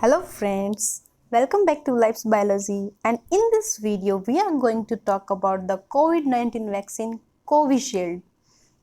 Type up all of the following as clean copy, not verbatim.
Hello friends, welcome back to Life's Biology, and in this video we are going to talk about the COVID-19 vaccine Covishield.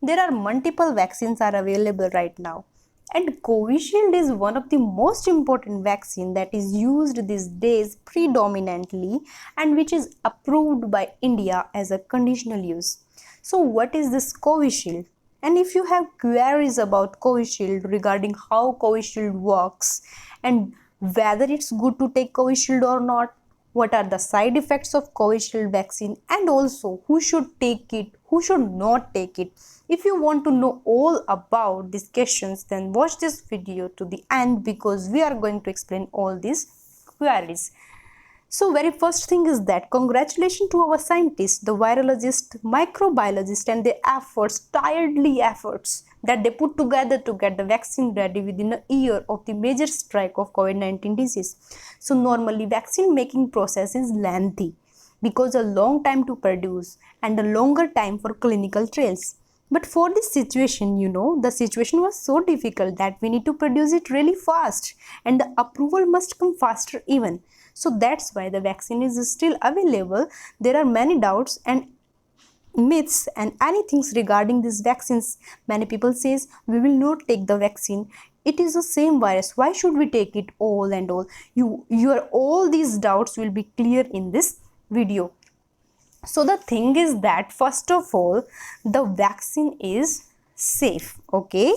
There are multiple vaccines are available right now, and Covishield is one of the most important vaccine that is used these days predominantly and which is approved by India as a conditional use. So what is this Covishield? And if you have queries about Covishield regarding how Covishield works and whether it's good to take Covishield or not, what are the side effects of Covishield vaccine, and also who should take it, who should not take it. If you want to know all about these questions, then watch this video to the end because we are going to explain all these queries. So very first thing is that congratulations to our scientists, the virologist, microbiologist and their tireless efforts that they put together to get the vaccine ready within a year of the major strike of COVID-19 disease. So normally vaccine making process is lengthy because a long time to produce and a longer time for clinical trials. But for this situation, the situation was so difficult that we need to produce it really fast and the approval must come faster even. So that's why the vaccine is still available. There are many doubts and myths and anything regarding these vaccines. Many people says we will not take the vaccine. It is the same virus. Why should we take it all and all? Your all these doubts will be clear in this video. So the thing is that first of all, the vaccine is safe. Okay,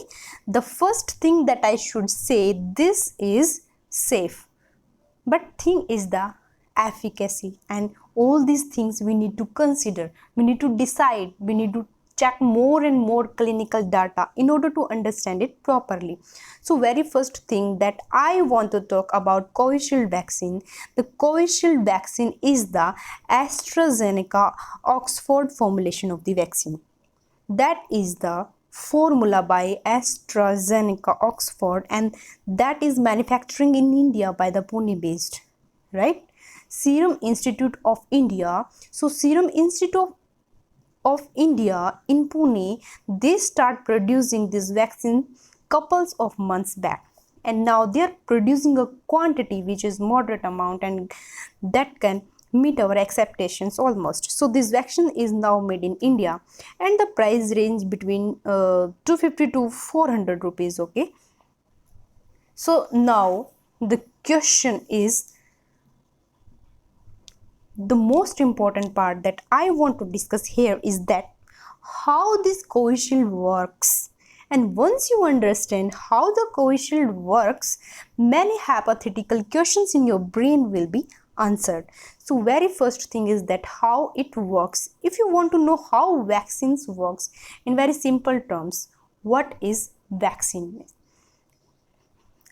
the first thing that I should say, this is safe. But thing is the efficacy, and all these things we need to consider, we need to decide, we need to check more and more clinical data in order to understand it properly. So very first thing that I want to talk about Covishield vaccine. The Covishield vaccine is the AstraZeneca Oxford formulation of the vaccine. That is the formula by AstraZeneca Oxford, and that is manufacturing in India by the Pune based, right? Serum Institute of India. So Serum Institute of India in Pune, they start producing this vaccine couples of months back, and now they are producing a quantity which is moderate amount and that can meet our expectations almost. So this vaccine is now made in India and the price range between 250 to 400 rupees. Okay, so now the question is, the most important part that I want to discuss here is that how this Covishield works. And once you understand how the Covishield works, many hypothetical questions in your brain will be answered. So very first thing is that how it works. If you want to know how vaccines works in very simple terms, what is vaccine?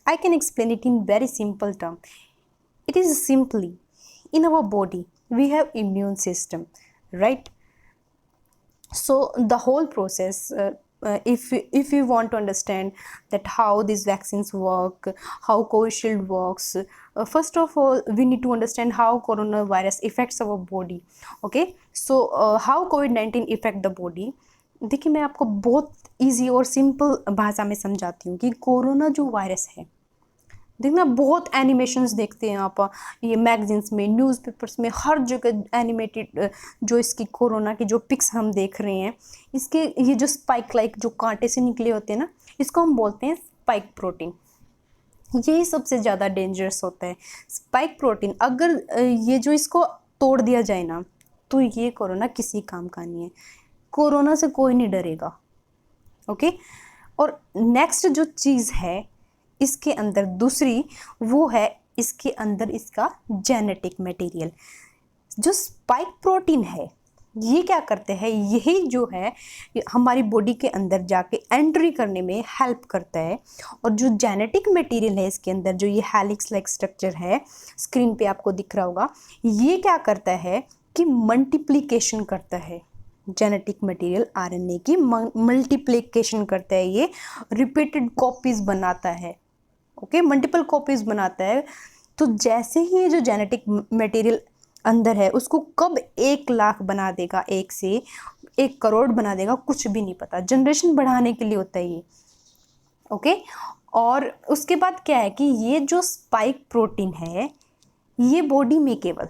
I can explain it in very simple term. It is simply, in our body we have immune system, right? So the whole process, if you want to understand that how these vaccines work, how Covishield works, first of all we need to understand how coronavirus affects our body. Okay, so how COVID-19 affect the body. देखिए मैं आपको बहुत easy और simple भाषा में समझाती हूँ कि कोरोना जो वायरस है, देखना बहुत एनिमेशंस देखते हैं आप, ये मैगजीन्स में, न्यूज़पेपर्स में, हर जगह एनिमेटेड जो इसकी कोरोना की जो पिक्स हम देख रहे हैं, इसके ये जो स्पाइक लाइक जो कांटे से निकले होते हैं ना, इसको हम बोलते हैं स्पाइक प्रोटीन। यही सबसे ज़्यादा डेंजरस होता है स्पाइक प्रोटीन। अगर ये जो इसको तोड़ दिया जाए ना, तो ये कोरोना किसी काम का नहीं है। कोरोना से कोई नहीं डरेगा। ओके, और नेक्स्ट जो चीज़ है इसके अंदर दूसरी, वो है इसके अंदर इसका जेनेटिक मटेरियल। जो स्पाइक प्रोटीन है ये क्या करते हैं, यही जो है हमारी बॉडी के अंदर जाके एंट्री करने में हेल्प करता है। और जो जेनेटिक मटेरियल है इसके अंदर, जो ये हेलिक्स लाइक स्ट्रक्चर है, स्क्रीन पे आपको दिख रहा होगा, ये क्या करता है कि मल्टीप्लिकेशन करता है। जेनेटिक मटेरियल आरएनए की मल्टीप्लिकेशन करता है, ये रिपीटेड कॉपीज बनाता है। ओके, मल्टीपल कॉपीज बनाता है। तो जैसे ही ये जो जेनेटिक मटेरियल अंदर है उसको कब 1 लाख बना देगा, 1 से 1 करोड़ बना देगा, कुछ भी नहीं पता। जनरेशन बढ़ाने के लिए होता है ये। ओके, और उसके बाद क्या है कि ये जो स्पाइक प्रोटीन है ये बॉडी में केवल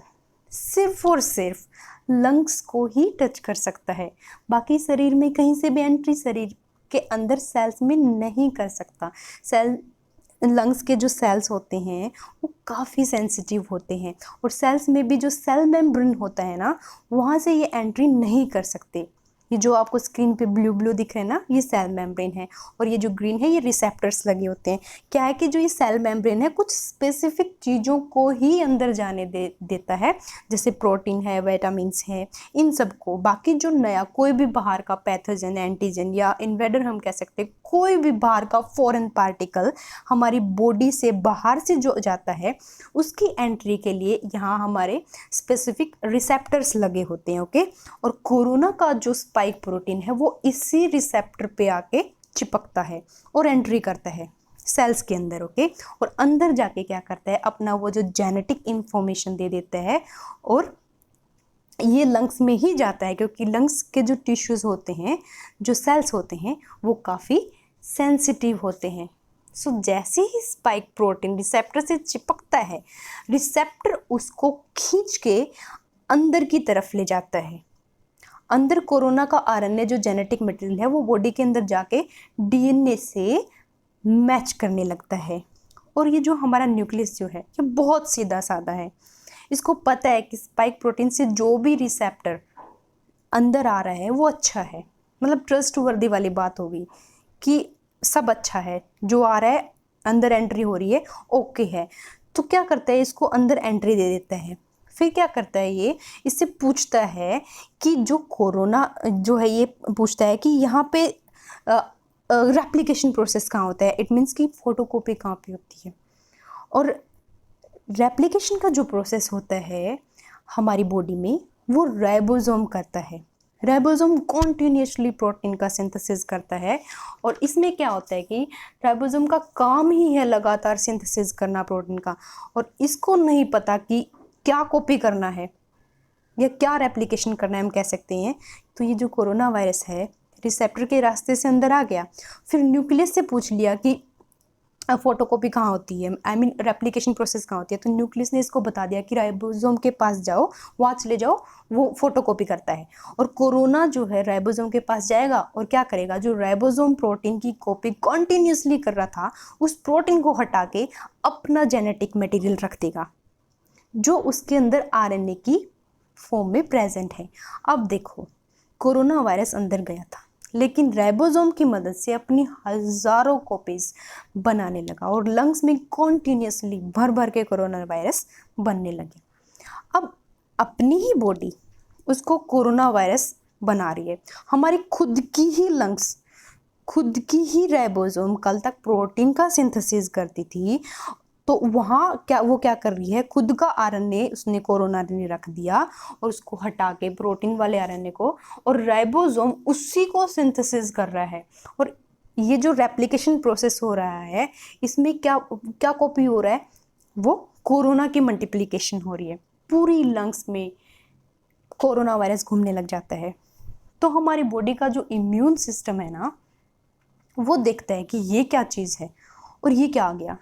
सिर्फ और सिर्फ लंग्स को ही टच कर सकता है, बाकी शरीर में कहीं से भी एंट्री शरीर के अंदर सेल्स में नहीं कर सकता। सेल लंग्स के जो सेल्स होते हैं वो काफ़ी सेंसिटिव होते हैं और सेल्स में भी जो सेल मेम्ब्रेन होता है ना, वहाँ से ये एंट्री नहीं कर सकते। ये जो आपको स्क्रीन पे ब्लू ब्लू दिख रहे हैं ना, ये सेल मेम्ब्रेन है और ये जो ग्रीन है ये रिसेप्टर्स लगे होते हैं। क्या है कि जो ये सेल मेम्ब्रेन है कुछ स्पेसिफिक चीज़ों को ही अंदर जाने देता है, जैसे प्रोटीन है, विटामिन्स है, इन सब को। बाकी जो नया कोई भी बाहर का पैथोजन, एंटीजन या इन्वेडर हम कह सकते हैं, कोई भी बाहर का फॉरेन पार्टिकल हमारी बॉडी से बाहर से जो जाता है उसकी एंट्री के लिए यहाँ हमारे स्पेसिफिक रिसेप्टर्स लगे होते हैं। ओके, और कोरोना का जो स्पाइक प्रोटीन है वो इसी रिसेप्टर पे आके चिपकता है और एंट्री करता है सेल्स के अंदर। ओके, और अंदर जाके क्या करता है, अपना वो जो जेनेटिक इंफॉर्मेशन दे देता है और ये लंग्स में ही जाता है, क्योंकि लंग्स के जो टिश्यूज़ होते हैं, जो सेल्स होते हैं, वो काफ़ी सेंसिटिव होते हैं। सो जैसे ही स्पाइक प्रोटीन रिसेप्टर से चिपकता है, रिसेप्टर उसको खींच के अंदर की तरफ ले जाता है। अंदर कोरोना का आरएनए जो जेनेटिक मटेरियल है वो बॉडी के अंदर जाके डीएनए से मैच करने लगता है। और ये जो हमारा न्यूक्लियस जो है ये बहुत सीधा साधा है। इसको पता है कि स्पाइक प्रोटीन से जो भी रिसेप्टर अंदर आ रहा है वो अच्छा है, मतलब ट्रस्ट वर्दी वाली बात होगी कि सब अच्छा है, जो आ रहा है अंदर एंट्री हो रही है ओके है। तो क्या करता है, इसको अंदर एंट्री दे देता है। फिर क्या करता है, ये इससे पूछता है कि जो कोरोना जो है ये पूछता है कि यहाँ पे रेप्लिकेशन प्रोसेस कहाँ होता है, इट मीन्स कि फोटोकॉपी कहाँ पे होती है। और रेप्लिकेशन का जो प्रोसेस होता है हमारी बॉडी में वो राइबोसोम करता है। राइबोसोम कॉन्टिन्यूसली प्रोटीन का सिंथेसिस करता है और इसमें क्या होता है कि राइबोसोम का काम ही है लगातार सिंथेसिस करना प्रोटीन का, और इसको नहीं पता कि क्या कॉपी करना है या क्या रेप्लिकेशन करना है, हम कह सकते हैं। तो ये जो कोरोना वायरस है रिसेप्टर के रास्ते से अंदर आ गया, फिर न्यूक्लियस से पूछ लिया कि फोटोकॉपी कहाँ होती है, आई मीन रेप्लिकेशन प्रोसेस कहाँ होती है। तो न्यूक्लियस ने इसको बता दिया कि राइबोसोम के पास जाओ, वहाँ चले जाओ, वो फोटोकॉपी करता है। और कोरोना जो है राइबोसोम के पास जाएगा और क्या करेगा, जो राइबोसोम प्रोटीन की कॉपी कॉन्टिन्यूसली कर रहा था उस प्रोटीन को हटा के अपना जेनेटिक मटेरियल रख देगा जो उसके अंदर आरएनए की फॉर्म में प्रेजेंट है। अब देखो, कोरोना वायरस अंदर गया था लेकिन राइबोसोम की मदद से अपनी हज़ारों कॉपीज बनाने लगा और लंग्स में कॉन्टिन्यूसली भर भर के कोरोना वायरस बनने लगे। अब अपनी ही बॉडी उसको कोरोना वायरस बना रही है। हमारी खुद की ही लंग्स, खुद की ही राइबोसोम कल तक प्रोटीन का सिंथेसिस करती थी, तो वहाँ वो क्या कर रही है, खुद का आरएनए उसने कोरोना ने रख दिया और उसको हटा के प्रोटीन वाले आरएनए को, और राइबोसोम उसी को सिंथेसिस कर रहा है। और ये जो रेप्लिकेशन प्रोसेस हो रहा है इसमें क्या क्या कॉपी हो रहा है, वो कोरोना की मल्टीप्लिकेशन हो रही है। पूरी लंग्स में कोरोना वायरस घूमने लग जाता है। तो हमारी बॉडी का जो इम्यून सिस्टम है ना, वो देखता है कि ये क्या चीज़ है और ये क्या आ गया।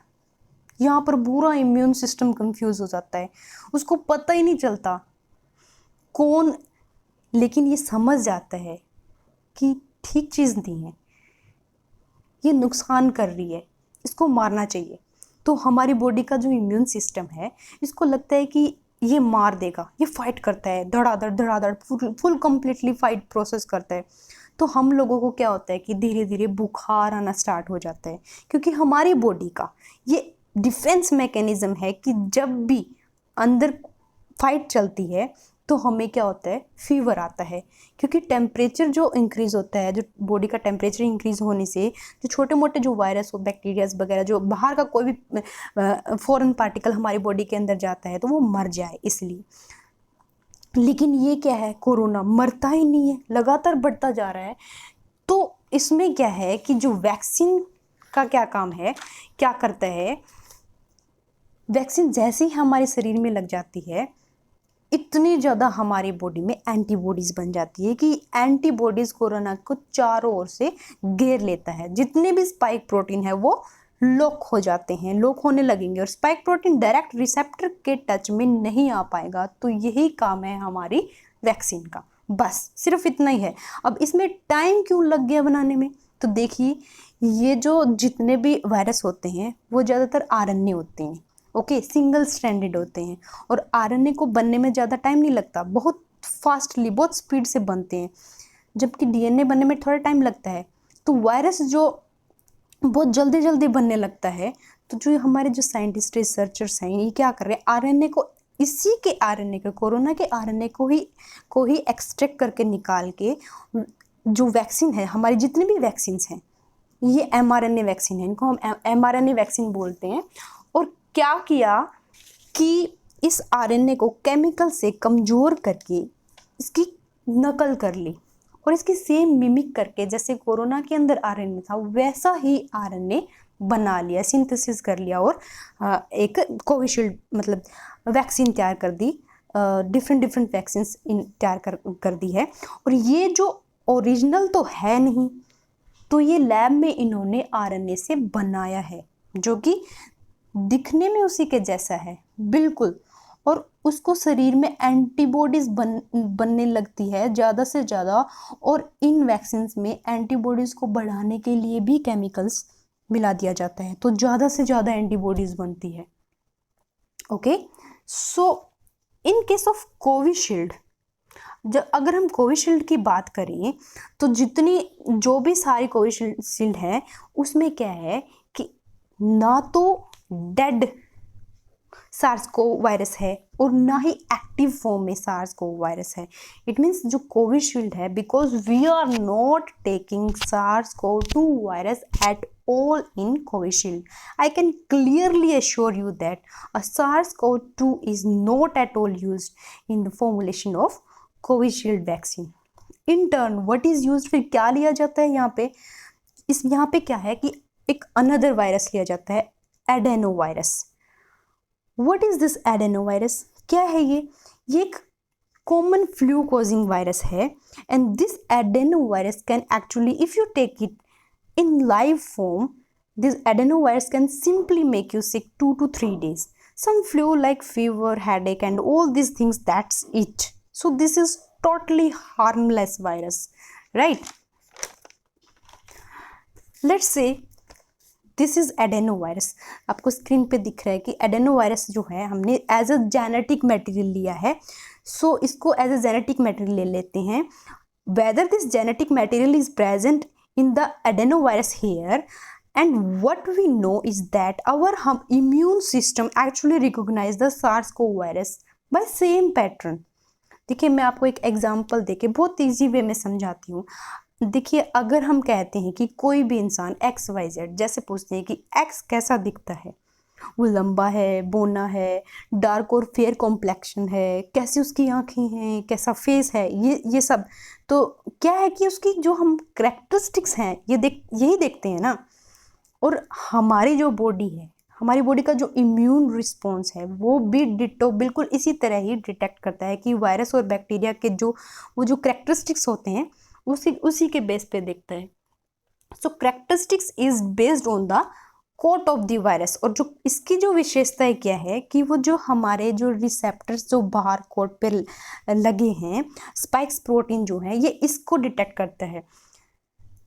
यहाँ पर पूरा इम्यून सिस्टम कंफ्यूज हो जाता है, उसको पता ही नहीं चलता कौन, लेकिन ये समझ जाता है कि ठीक चीज़ नहीं है, ये नुकसान कर रही है, इसको मारना चाहिए। तो हमारी बॉडी का जो इम्यून सिस्टम है इसको लगता है कि ये मार देगा, ये फाइट करता है, धड़ाधड़ फुल कंप्लीटली फाइट प्रोसेस करता है। तो हम लोगों को क्या होता है कि धीरे धीरे बुखार आना स्टार्ट हो जाता है, क्योंकि हमारी बॉडी का ये डिफेंस मैकेनिज्म है कि जब भी अंदर फाइट चलती है तो हमें क्या होता है, फीवर आता है। क्योंकि टेम्परेचर जो इंक्रीज़ होता है, जो बॉडी का टेम्परेचर इंक्रीज़ होने से जो छोटे मोटे जो वायरस हो, बैक्टीरियाज वगैरह, जो बाहर का कोई भी फॉरेन पार्टिकल हमारी बॉडी के अंदर जाता है तो वो मर जाए इसलिए। लेकिन ये क्या है, कोरोना मरता ही नहीं है, लगातार बढ़ता जा रहा है। तो इसमें क्या है कि जो वैक्सीन का क्या काम है, क्या करता है, वैक्सीन जैसे ही हमारे शरीर में लग जाती है इतनी ज़्यादा हमारी बॉडी में एंटीबॉडीज़ बन जाती है कि एंटीबॉडीज़ कोरोना को चारों ओर से घेर लेता है। जितने भी स्पाइक प्रोटीन है वो लॉक हो जाते हैं, लॉक होने लगेंगे और स्पाइक प्रोटीन डायरेक्ट रिसेप्टर के टच में नहीं आ पाएगा। तो यही काम है हमारी वैक्सीन का, बस सिर्फ इतना ही है। अब इसमें टाइम क्यों लग गया बनाने में? तो देखिए, ये जो जितने भी वायरस होते हैं वो ज़्यादातर आरएनए होते हैं, ओके, सिंगल स्ट्रैंडेड होते हैं, और आरएनए को बनने में ज़्यादा टाइम नहीं लगता, बहुत फास्टली, बहुत स्पीड से बनते हैं, जबकि डीएनए बनने में थोड़ा टाइम लगता है। तो वायरस जो बहुत जल्दी जल्दी बनने लगता है, तो जो हमारे जो साइंटिस्ट रिसर्चर्स हैं ये क्या कर रहे हैं, आरएनए को, इसी के आरएनए को, कोरोना के आरएनए को ही एक्सट्रैक्ट करके निकाल के जो वैक्सीन है, हमारी जितनी भी वैक्सीन हैं, ये एमआरएनए वैक्सीन है, इनको हम एमआरएनए वैक्सीन बोलते हैं। और क्या किया कि इस आरएनए को केमिकल से कमज़ोर करके इसकी नकल कर ली और इसकी सेम मिमिक करके, जैसे कोरोना के अंदर आरएनए था वैसा ही आरएनए बना लिया, सिंथेसिस कर लिया और एक कोविशील्ड मतलब वैक्सीन तैयार कर दी, डिफरेंट वैक्सीन तैयार कर दी है। और ये जो ओरिजिनल तो है नहीं, तो ये लैब में इन्होंने आरएनए से बनाया है, जो कि दिखने में उसी के जैसा है बिल्कुल, और उसको शरीर में एंटीबॉडीज बनने लगती है ज़्यादा से ज़्यादा। और इन वैक्सीन्स में एंटीबॉडीज़ को बढ़ाने के लिए भी केमिकल्स मिला दिया जाता है, तो ज़्यादा से ज़्यादा एंटीबॉडीज़ बनती है। Okay, so in case of Covishield, जब अगर हम कोविशील्ड की बात करें तो जो भी सारी कोविशील्ड है उसमें क्या है कि ना तो डेड सार्स को वायरस है और ना ही एक्टिव फॉर्म में सार्स को वायरस है। इट मीन्स जो कोविशील्ड है, because we are not taking SARS CoV 2 virus at all in Covishield. I can clearly assure you that a SARS-CoV-2 is not at all used in the formulation of Covishield vaccine. In turn, what is used, फिर क्या लिया जाता है यहाँ पे? यहाँ पे क्या है कि एक अनदर वायरस लिया जाता है, adeno virus. What is this adeno virus? क्या है ये? एक कॉमन फ्लू कॉजिंग वायरस है, and this adeno virus can actually, if you take it in live form, this adenovirus can simply make you sick 2 to 3 days. Some flu like fever, headache and all these things, that's it. So this is totally harmless virus, right? Let's say this is adenovirus. आपको screen पे दिख रहा है कि adenovirus जो है हमने as a genetic material लिया है, सो इसको एज अ जेनेटिक मटेरियल ले लेते हैं। Whether this genetic material is present in the adenovirus here, and what we know is that our immune system actually recognize the SARS-CoV virus by same pattern. देखिए, मैं आपको एक example देके बहुत easy way में समझाती हूँ। देखिए, अगर हम कहते हैं कि कोई भी इंसान XYZ, जैसे पूछते हैं कि X कैसा दिखता है, वो लंबा है, बोना है, डार्क और फेयर कॉम्प्लेक्शन है, कैसी उसकी आँखें हैं, कैसा फेस है, ये सब तो क्या है कि उसकी जो हम करेक्टरिस्टिक्स हैं यही देखते हैं ना। और हमारी जो बॉडी है, हमारी बॉडी का जो इम्यून रिस्पॉन्स है वो भी डिटो बिल्कुल इसी तरह ही डिटेक्ट करता है कि वायरस और बैक्टीरिया के वो जो करेक्टरिस्टिक्स होते हैं उसी के बेस पे देखता है। So characteristics is based on the coat of the virus. और जो इसकी जो विशेषताएं क्या है कि वो जो हमारे जो रिसेप्टर्स जो बाहर कोट पे लगे हैं, स्पाइक्स प्रोटीन जो है, ये इसको डिटेक्ट करता है।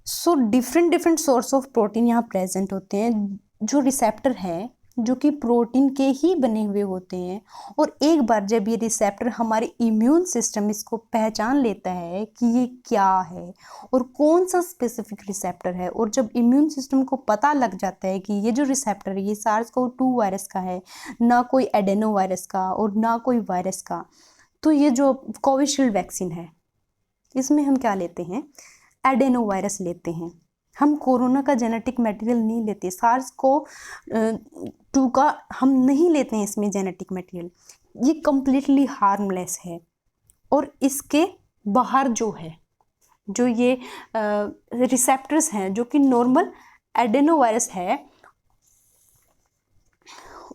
So different source of protein यहाँ प्रेजेंट होते हैं, जो रिसेप्टर है जो कि प्रोटीन के ही बने हुए होते हैं। और एक बार जब ये रिसेप्टर हमारे इम्यून सिस्टम इसको पहचान लेता है कि ये क्या है और कौन सा स्पेसिफिक रिसेप्टर है, और जब इम्यून सिस्टम को पता लग जाता है कि ये जो रिसेप्टर है ये SARS-CoV-2 वायरस का है, ना कोई एडेनो वायरस का और ना कोई वायरस का, तो ये जो कोविशील्ड वैक्सीन है इसमें हम क्या लेते हैं, एडेनो वायरस लेते हैं। हम कोरोना का जेनेटिक मटेरियल नहीं लेते, SARS-CoV-2 का हम नहीं लेते हैं इसमें जेनेटिक मटेरियल। ये कम्प्लीटली हार्मलेस है। और इसके बाहर जो है, जो ये रिसेप्टर्स हैं जो कि नॉर्मल एडेनोवायरस है,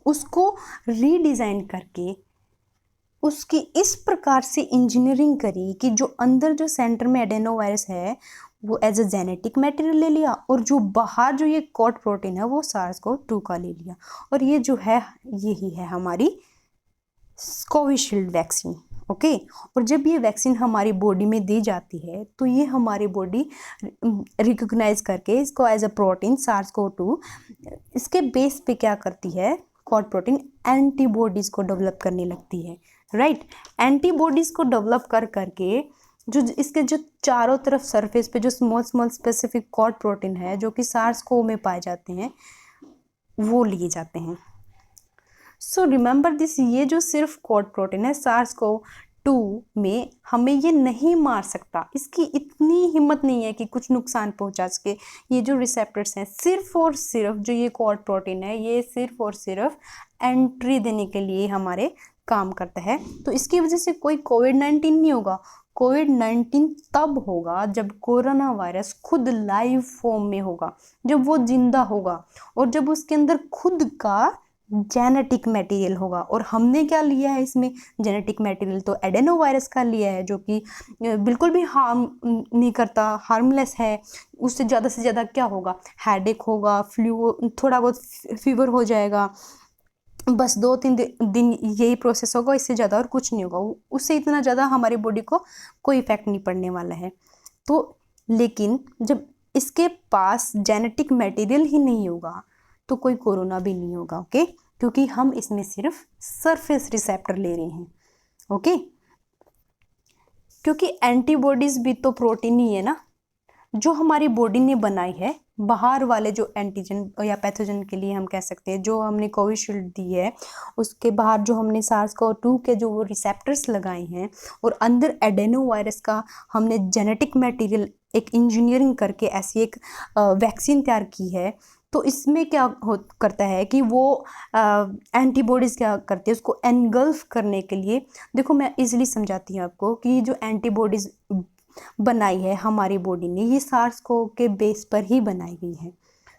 उसको रीडिज़ाइन करके उसकी इस प्रकार से इंजीनियरिंग करी कि जो अंदर जो सेंटर में एडेनो वायरस है वो एज अ जेनेटिक मटेरियल ले लिया, और जो बाहर जो ये कॉड प्रोटीन है वो SARS-CoV-2 का ले लिया, और ये जो है यही है हमारी कोविशील्ड वैक्सीन। ओके, और जब ये वैक्सीन हमारी बॉडी में दी जाती है तो ये हमारी बॉडी रिकॉग्नाइज करके इसको एज अ प्रोटीन SARS-CoV-2, इसके बेस पे क्या करती है, कॉड प्रोटीन एंटीबॉडीज को डेवलप करने लगती है, राइट। एंटीबॉडीज को डेवलप कर करके जो इसके जो चारों तरफ सरफेस पे जो small small specific coat protein है जो कि SARS-CoV में पाए जाते हैं वो लिए जाते हैं। सो रिमेंबर दिस, ये जो सिर्फ कॉड प्रोटीन है SARS-CoV-2 में हमें ये नहीं मार सकता, इसकी इतनी हिम्मत नहीं है कि कुछ नुकसान पहुंचा सके। ये जो रिसेप्टर्स हैं सिर्फ और सिर्फ जो ये कॉड प्रोटीन है ये सिर्फ और सिर्फ एंट्री देने के लिए हमारे काम करता है। तो इसकी वजह से कोई कोविड-19 नहीं होगा। कोविड-19 तब होगा जब कोरोना वायरस खुद लाइव फॉर्म में होगा, जब वो जिंदा होगा और जब उसके अंदर खुद का जेनेटिक मटेरियल होगा। और हमने क्या लिया है इसमें जेनेटिक मटेरियल, तो एडेनो वायरस का लिया है जो कि बिल्कुल भी हार्म नहीं करता, हार्मलेस है। उससे ज़्यादा से ज़्यादा क्या होगा, हेडेक होगा, फ्लू, थोड़ा बहुत फीवर हो जाएगा, बस 2-3 दिन यही प्रोसेस होगा, इससे ज़्यादा और कुछ नहीं होगा। उससे इतना ज़्यादा हमारी बॉडी को कोई इफेक्ट नहीं पड़ने वाला है। तो लेकिन जब इसके पास जेनेटिक मटेरियल ही नहीं होगा तो कोई कोरोना भी नहीं होगा, ओके, क्योंकि हम इसमें सिर्फ सरफेस रिसेप्टर ले रहे हैं, ओके। क्योंकि एंटीबॉडीज भी तो प्रोटीन ही है ना, जो हमारी बॉडी ने बनाई है। बाहर वाले जो एंटीजन या पैथोजन के लिए हम कह सकते हैं, जो हमने कोविशील्ड दी है उसके बाहर जो हमने SARS-CoV-2 के जो वो रिसेप्टर्स लगाए हैं, और अंदर एडेनो वायरस का हमने जेनेटिक मटेरियल एक इंजीनियरिंग करके ऐसी एक वैक्सीन तैयार की है। तो इसमें क्या करता है कि वो एंटीबॉडीज़ क्या करती है, उसको एनगल्फ करने के लिए। देखो मैं इजीली समझाती हूँ आपको कि जो एंटीबॉडीज़ बनाई है हमारी बॉडी ने ये SARS-CoV के बेस पर ही बनाई गई है।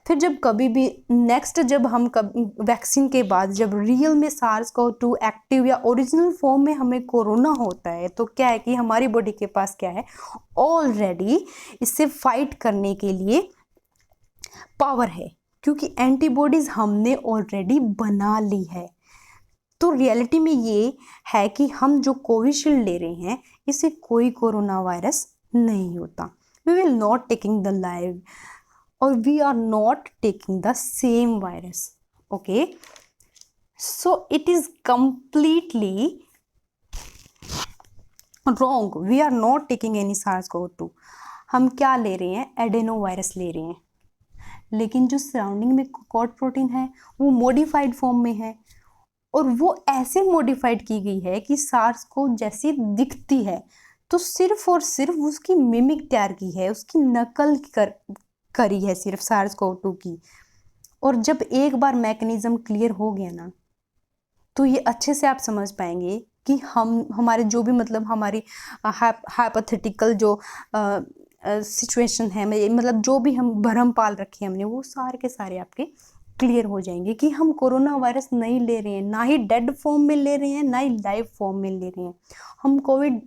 फिर जब कभी भी नेक्स्ट जब हम वैक्सीन के बाद जब रियल में SARS-CoV-2 एक्टिव या ओरिजिनल फॉर्म में हमें कोरोना होता है तो क्या है कि हमारी बॉडी के पास क्या है, ऑलरेडी इससे फाइट करने के लिए पावर है, क्योंकि एंटीबॉडीज हमने ऑलरेडी बना ली है। तो रियलिटी में ये है कि हम जो कोविशील्ड ले रहे हैं इससे कोई कोरोना वायरस नहीं होता। We will not taking the live और we are not taking the same virus, okay. So it is completely wrong, we are not taking any SARS-CoV-2। हम क्या ले रहे हैं, एडेनो वायरस ले रहे हैं, लेकिन जो सराउंडिंग में कॉड प्रोटीन है वो मॉडिफाइड फॉर्म में है, और वो ऐसे मॉडिफाइड की गई है कि SARS-CoV जैसी दिखती है। तो सिर्फ और सिर्फ उसकी मिमिक तैयार की है, उसकी नकल करी है सिर्फ SARS-CoV-2 की। और जब एक बार मैकेनिज्म क्लियर हो गया ना तो ये अच्छे से आप समझ पाएंगे कि हमारे जो भी मतलब हमारी हाइपोथेटिकल जो सिचुएशन है, मतलब जो भी हम भरम पाल रखे हमने, वो सारे के सारे आपके क्लियर हो जाएंगे कि हम कोरोना वायरस नहीं ले रहे हैं, ना ही डेड फॉर्म में ले रहे हैं, ना ही लाइव फॉर्म में ले रहे हैं। हम कोविड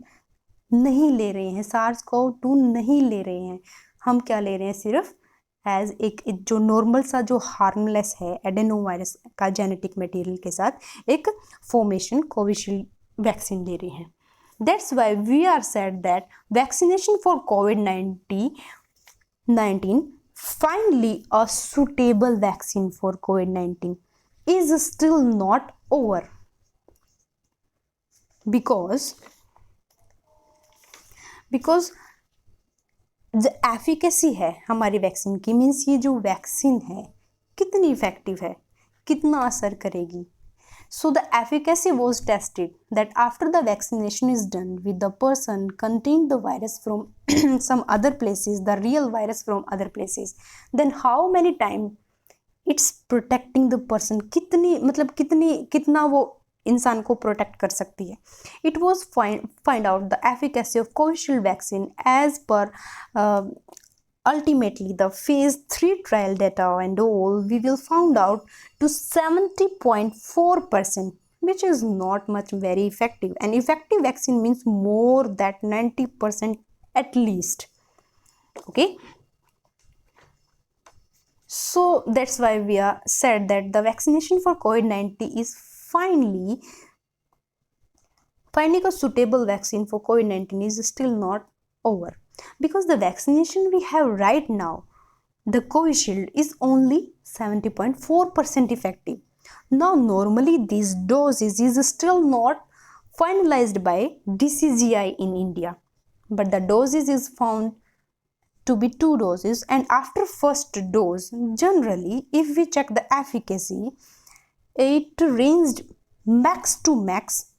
नहीं ले रहे हैं, SARS-CoV-2 नहीं ले रहे हैं। हम क्या ले रहे हैं, सिर्फ एज एक जो नॉर्मल सा जो हार्मलेस है एडेनो वायरस का जेनेटिक मटेरियल के साथ एक फॉर्मेशन कोविशील्ड वैक्सीन ले रहे हैं। That's why we are said that vaccination for COVID-19 finally a suitable vaccine for COVID-19 is still not over, because the efficacy है हमारी वैक्सीन की, मीन्स ये जो वैक्सीन है कितनी इफेक्टिव है, कितना असर करेगी। So the efficacy was tested that after the vaccination is done with the person contained the virus from some other places, the real virus from other places, then how many time it's protecting the person, कितना वो इंसान को protect कर सकती है। It was find out the efficacy of Covishield vaccine as per ultimately the phase 3 trial data and all we will found out to 70.4%, which is not much very effective. And effective vaccine means more than 90% at least. Okay, so that's why we are said that the vaccination for COVID-19 is finding a suitable vaccine for COVID-19 is still not over, because the vaccination we have right now, the Covishield, is only 70.4% effective. Now normally these doses is still not finalized by DCGI in India, but the doses is found to be 2 doses, and after first dose, generally if we check the efficacy, it ranged max to max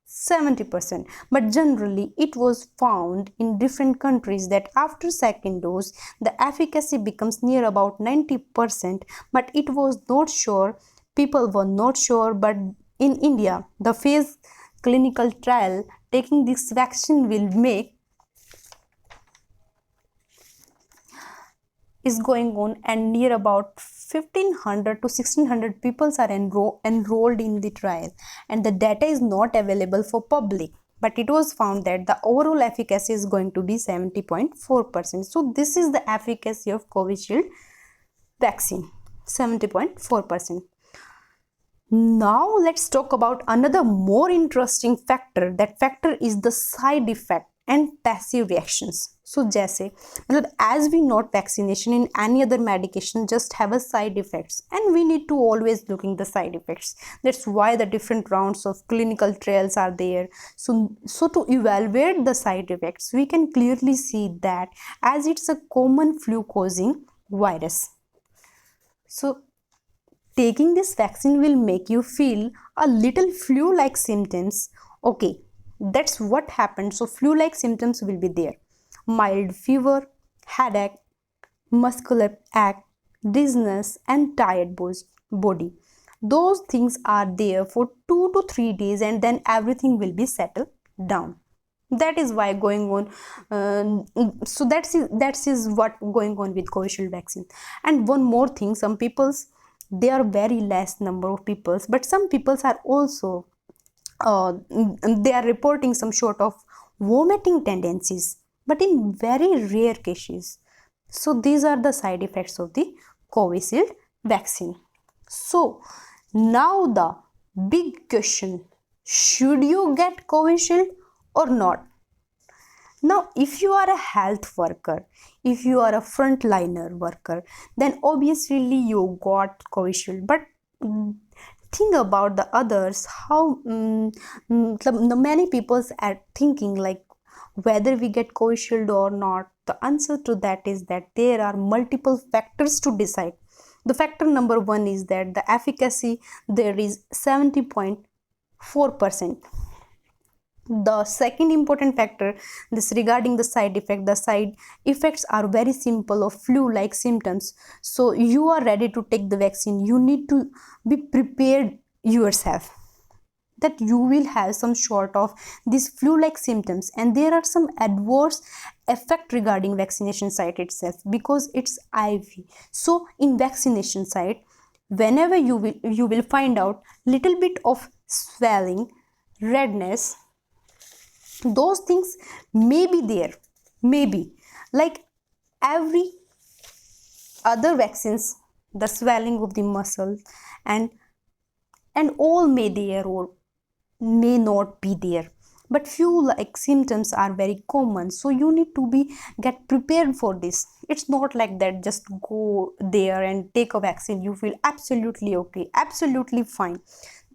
70%, but generally it was found in different countries that after second dose the efficacy becomes near about 90%, but it was not sure, people were not sure. But in India, the phase clinical trial taking this vaccine will make is going on, and near about 1500 to 1600 people are enrolled in the trial, and the data is not available for public, but it was found that the overall efficacy is going to be 70.4%. so this is the efficacy of Covishield vaccine, 70.4%. Now let's talk about another more interesting factor. That factor is the side effect and passive reactions. So जैसे मतलब as we know, vaccination in any other medication just have a side effects, and we need to always looking the side effects. That's why the different rounds of clinical trials are there. So to evaluate the side effects, we can clearly see that as it's a common flu causing virus, so taking this vaccine will make you feel a little flu-like symptoms. Okay, that's what happened. So flu-like symptoms will be there: mild fever, headache, muscular ache, dizziness, and tired body. Those things are there for 2 to 3 days, and then everything will be settled down. That is why going on. So that is what going on with Covishield vaccine. And one more thing, some people's, they are very less number of peoples, but some peoples are also they are reporting some sort of vomiting tendencies, but in very rare cases. So these are the side effects of the Covishield vaccine. So now the big question, should you get Covishield or not? Now, if you are a health worker, if you are a frontliner worker, then obviously you got Covishield. But think about the others, how the many people are thinking like whether we get Covishield or not. The answer to that is that there are multiple factors to decide. The factor number one is that the efficacy there is 70.4%. The second important factor, this regarding the side effect, the side effects are very simple of flu-like symptoms. So you are ready to take the vaccine, you need to be prepared yourself that you will have some sort of these flu-like symptoms, and there are some adverse effect regarding vaccination site itself because it's IV. So in vaccination site, whenever you will find out little bit of swelling, redness, those things may be there, maybe like every other vaccines, the swelling of the muscle and all may there or may not be there, but few like symptoms are very common. So you need to be get prepared for this. It's not like that just go there and take a vaccine, you feel absolutely okay, absolutely fine.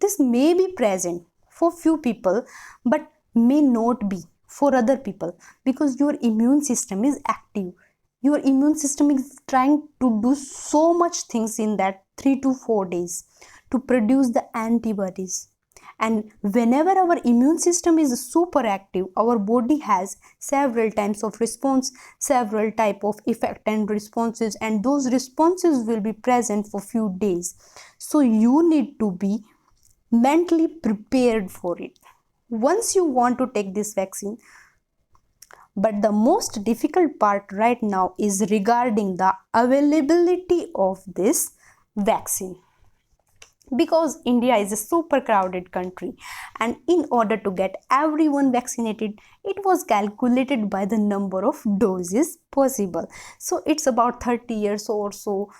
This may be present for few people but may not be for other people, because your immune system is active. Your immune system is trying to do so much things in that 3 to 4 days to produce the antibodies. And whenever our immune system is super active, our body has several types of response, several type of effect and responses, and those responses will be present for few days. So you need to be mentally prepared for it once you want to take this vaccine. But the most difficult part right now is regarding the availability of this vaccine. because India is a super crowded country, and in order to get everyone vaccinated, it was calculated by the number of doses possible. So it's about 30 years or so.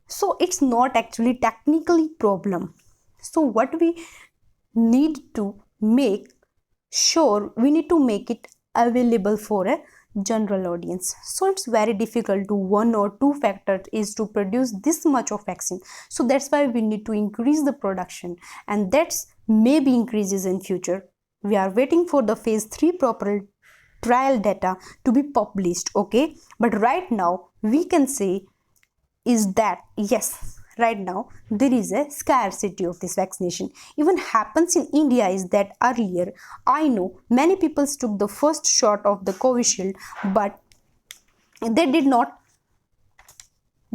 So it's not actually technically problem. So what we need to make sure, we need to make it available for a general audience. So it's very difficult to one or two factors is to produce this much of vaccine. So that's why we need to increase the production, and that's maybe increases in future. We are waiting for the phase 3 proper trial data to be published, okay? But right now we can say is that yes, right now there is a scarcity of this vaccination. Even happens in India is that earlier I know many people took the first shot of the Covishield, but they did not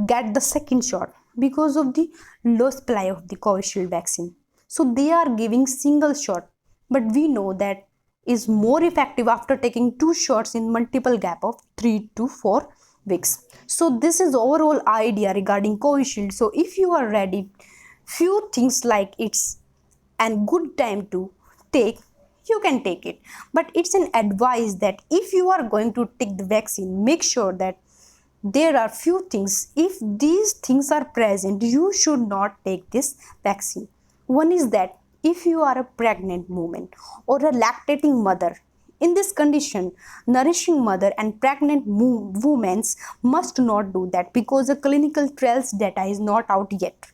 get the second shot because of the low supply of the Covishield vaccine. So they are giving single shot, but we know that is more effective after taking two shots in multiple gap of 3 to 4 weeks. So this is overall idea regarding Covishield. So if you are ready, few things like it's a good time to take, you can take it, but it's an advice that if you are going to take the vaccine, make sure that there are few things. If these things are present, you should not take this vaccine. One is that if you are a pregnant woman or a lactating mother, in this condition, nourishing mother and pregnant women must not do that because the clinical trials data is not out yet.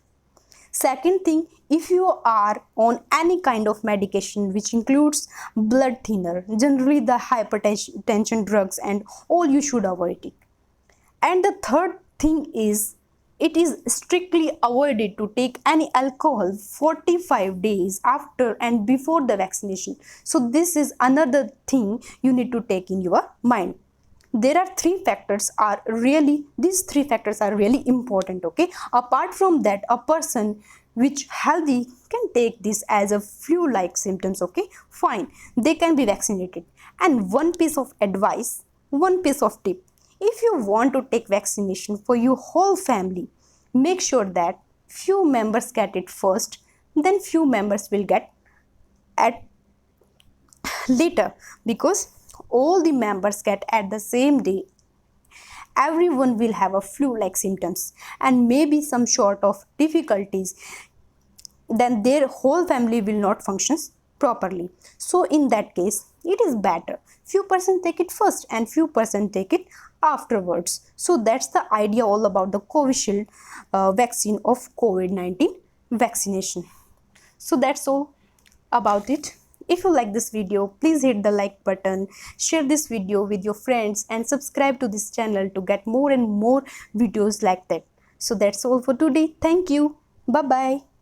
Second thing, if you are on any kind of medication which includes blood thinner, generally the hypertension drugs and all, you should avoid it. And the third thing is, it is strictly avoided to take any alcohol 45 days after and before the vaccination. So this is another thing you need to take in your mind. There are these three factors are really important, okay? Apart from that, a person which healthy can take this as a flu like symptoms, okay? Fine, they can be vaccinated. And one piece of advice, one piece of tip, if you want to take vaccination for your whole family, make sure that few members get it first, then few members will get at later, because all the members get at the same day, everyone will have a flu like symptoms and maybe some sort of difficulties, then their whole family will not function properly. So in that case, it is better few person take it first and few person take it afterwards. So that's the idea all about the Covishield vaccine of COVID-19 vaccination. So that's all about it. If you like this video, please hit the like button, share this video with your friends and subscribe to this channel to get more and more videos like that. So that's all for today. Thank you. Bye bye.